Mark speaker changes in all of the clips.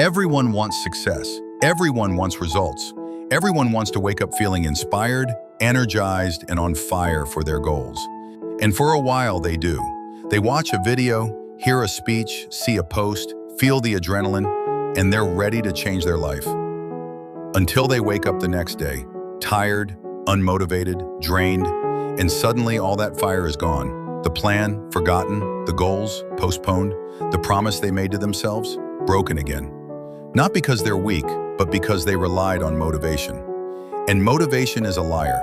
Speaker 1: Everyone wants success. Everyone wants results. Everyone wants to wake up feeling inspired, energized, and on fire for their goals. And for a while they do. They watch a video, hear a speech, see a post, feel the adrenaline, and they're ready to change their life. Until they wake up the next day, tired, unmotivated, drained, and suddenly all that fire is gone. The plan, forgotten, the goals, postponed, the promise they made to themselves, broken again. Not because they're weak, but because they relied on motivation. And motivation is a liar.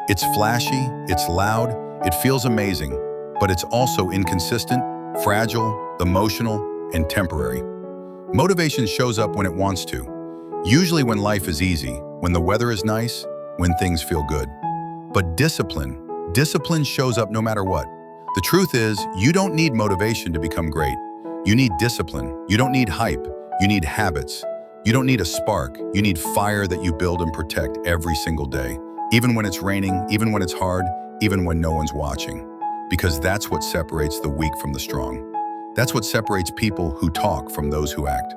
Speaker 1: It's flashy, it's loud, it feels amazing, but it's also inconsistent, fragile, emotional, and temporary. Motivation shows up when it wants to, usually when life is easy, when the weather is nice, when things feel good. But discipline shows up no matter what. The truth is, you don't need motivation to become great. You need discipline. You don't need hype. You need habits. You don't need a spark. You need fire that you build and protect every single day, even when it's raining, even when it's hard, even when no one's watching. Because that's what separates the weak from the strong. That's what separates people who talk from those who act.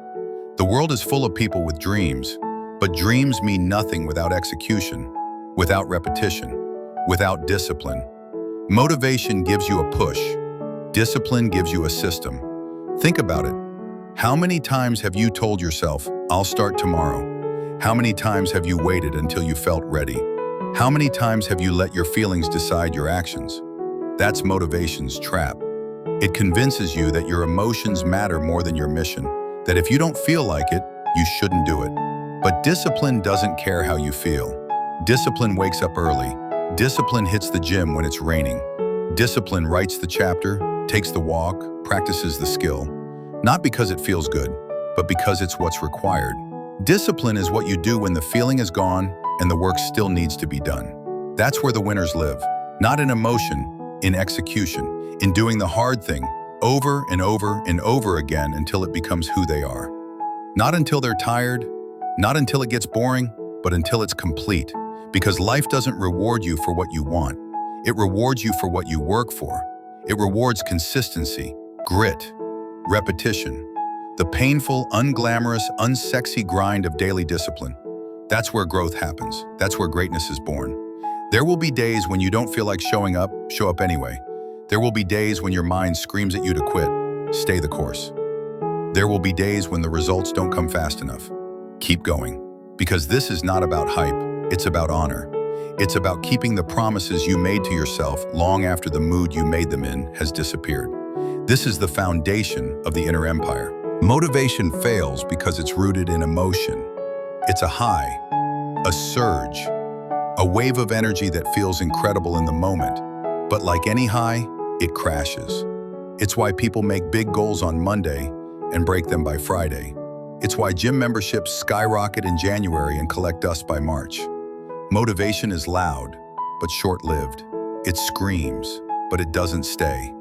Speaker 1: The world is full of people with dreams, but dreams mean nothing without execution, without repetition, without discipline. Motivation gives you a push. Discipline gives you a system. Think about it. How many times have you told yourself, "I'll start tomorrow"? How many times have you waited until you felt ready? How many times have you let your feelings decide your actions? That's motivation's trap. It convinces you that your emotions matter more than your mission, that if you don't feel like it, you shouldn't do it. But discipline doesn't care how you feel. Discipline wakes up early. Discipline hits the gym when it's raining. Discipline writes the chapter, takes the walk, practices the skill. Not because it feels good, but because it's what's required. Discipline is what you do when the feeling is gone and the work still needs to be done. That's where the winners live. Not in emotion, in execution, in doing the hard thing over and over and over again until it becomes who they are. Not until they're tired, not until it gets boring, but until it's complete. Because life doesn't reward you for what you want. It rewards you for what you work for. It rewards consistency, grit, repetition, the painful, unglamorous, unsexy grind of daily discipline. That's where growth happens. That's where greatness is born. There will be days when you don't feel like showing up, show up anyway. There will be days when your mind screams at you to quit, stay the course. There will be days when the results don't come fast enough. Keep going. Because this is not about hype, it's about honor. It's about keeping the promises you made to yourself long after the mood you made them in has disappeared. This is the foundation of the inner empire. Motivation fails because it's rooted in emotion. It's a high, a surge, a wave of energy that feels incredible in the moment. But like any high, it crashes. It's why people make big goals on Monday and break them by Friday. It's why gym memberships skyrocket in January and collect dust by March. Motivation is loud, but short-lived. It screams, but it doesn't stay.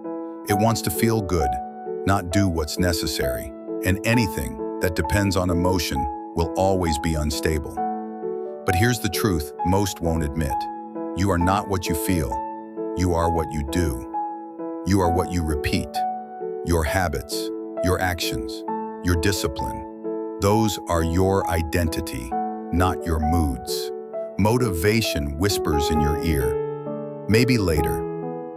Speaker 1: It wants to feel good, not do what's necessary. And anything that depends on emotion will always be unstable. But here's the truth most won't admit. You are not what you feel. You are what you do. You are what you repeat. Your habits, your actions, your discipline. Those are your identity, not your moods. Motivation whispers in your ear. Maybe later.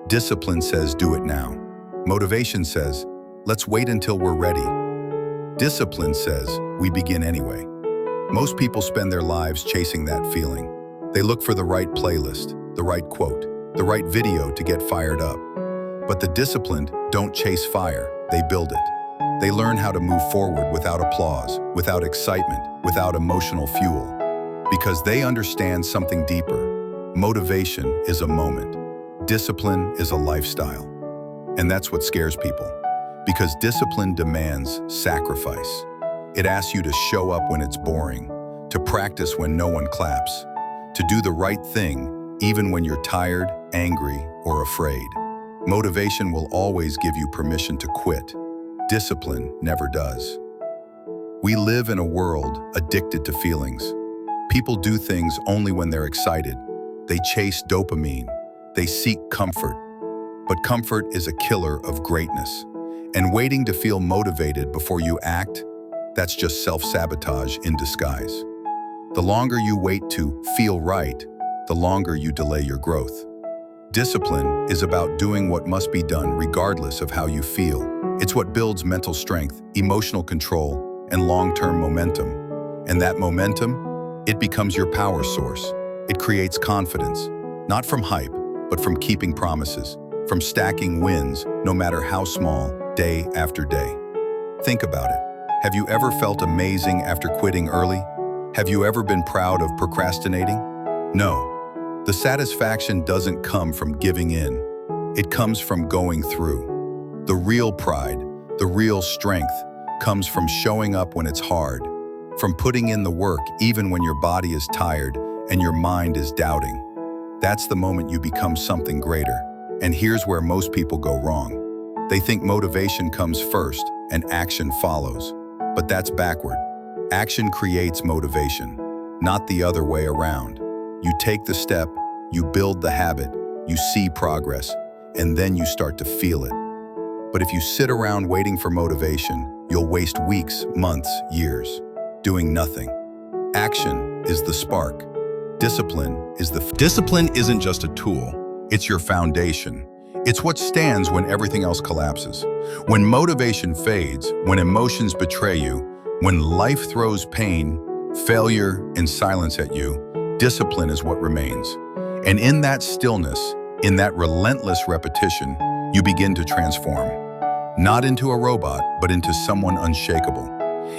Speaker 1: Discipline says, do it now. Motivation says, let's wait until we're ready. Discipline says, we begin anyway. Most people spend their lives chasing that feeling. They look for the right playlist, the right quote, the right video to get fired up. But the disciplined don't chase fire, they build it. They learn how to move forward without applause, without excitement, without emotional fuel. Because they understand something deeper. Motivation is a moment. Discipline is a lifestyle. And that's what scares people. Because discipline demands sacrifice. It asks you to show up when it's boring, to practice when no one claps, to do the right thing even when you're tired, angry, or afraid. Motivation will always give you permission to quit. Discipline never does. We live in a world addicted to feelings. People do things only when they're excited. They chase dopamine. They seek comfort. But comfort is a killer of greatness. And waiting to feel motivated before you act, That's just self-sabotage in disguise. The longer you wait to feel right, the longer you delay your growth. Discipline is about doing what must be done regardless of how you feel. It's what builds mental strength, emotional control, and long-term momentum. And that momentum, it becomes your power source. It creates confidence, not from hype, but from keeping promises, from stacking wins, no matter how small, day after day. Think about it. Have you ever felt amazing after quitting early? Have you ever been proud of procrastinating? No. The satisfaction doesn't come from giving in. It comes from going through. The real pride, the real strength, comes from showing up when it's hard, from putting in the work even when your body is tired and your mind is doubting. That's the moment you become something greater. And here's where most people go wrong. They think motivation comes first and action follows. But that's backward. Action creates motivation, not the other way around. You take the step, you build the habit, you see progress, and then you start to feel it. But if you sit around waiting for motivation, you'll waste weeks, months, years, doing nothing. Action is the spark. Discipline isn't just a tool, it's your foundation. It's what stands when everything else collapses. When motivation fades, when emotions betray you, when life throws pain, failure, and silence at you, discipline is what remains. And in that stillness, in that relentless repetition, you begin to transform. Not into a robot, but into someone unshakable.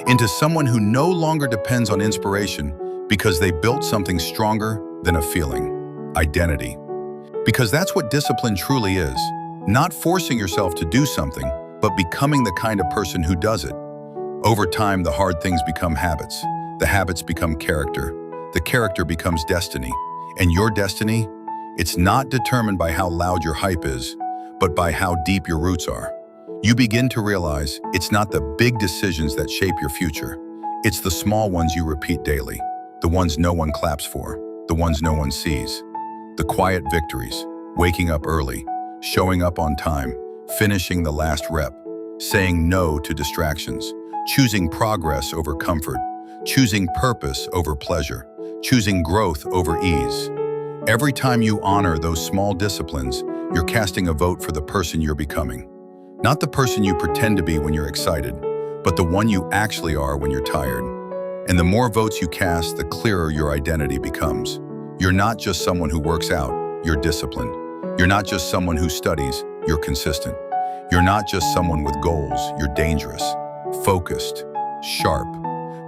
Speaker 1: Into someone who no longer depends on inspiration because they built something stronger than a feeling, identity. Because that's what discipline truly is. Not forcing yourself to do something, but becoming the kind of person who does it. Over time, the hard things become habits. The habits become character. The character becomes destiny. And your destiny, it's not determined by how loud your hype is, but by how deep your roots are. You begin to realize it's not the big decisions that shape your future. It's the small ones you repeat daily. The ones no one claps for. The ones no one sees. The quiet victories, waking up early, showing up on time, finishing the last rep, saying no to distractions, choosing progress over comfort, choosing purpose over pleasure, choosing growth over ease. Every time you honor those small disciplines, you're casting a vote for the person you're becoming. Not the person you pretend to be when you're excited, but the one you actually are when you're tired. And the more votes you cast, the clearer your identity becomes. You're not just someone who works out, you're disciplined. You're not just someone who studies, you're consistent. You're not just someone with goals, you're dangerous, focused, sharp.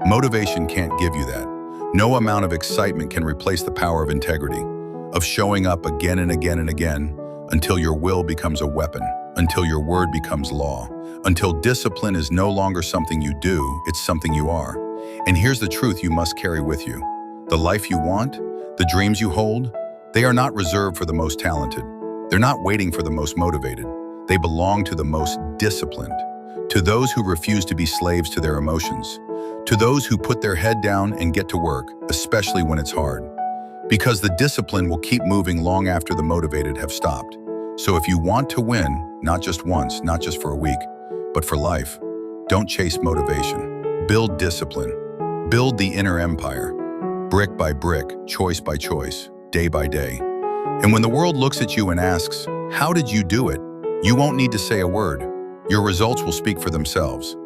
Speaker 1: Motivation can't give you that. No amount of excitement can replace the power of integrity, of showing up again and again and again until your will becomes a weapon, until your word becomes law, until discipline is no longer something you do, it's something you are. And here's the truth you must carry with you. The life you want, the dreams you hold, they are not reserved for the most talented. They're not waiting for the most motivated. They belong to the most disciplined, to those who refuse to be slaves to their emotions, to those who put their head down and get to work, especially when it's hard. Because the discipline will keep moving long after the motivated have stopped. So if you want to win, not just once, not just for a week, but for life, don't chase motivation. Build discipline. Build the inner empire. Brick by brick, choice by choice, day by day. And when the world looks at you and asks, "How did you do it?" you won't need to say a word. Your results will speak for themselves.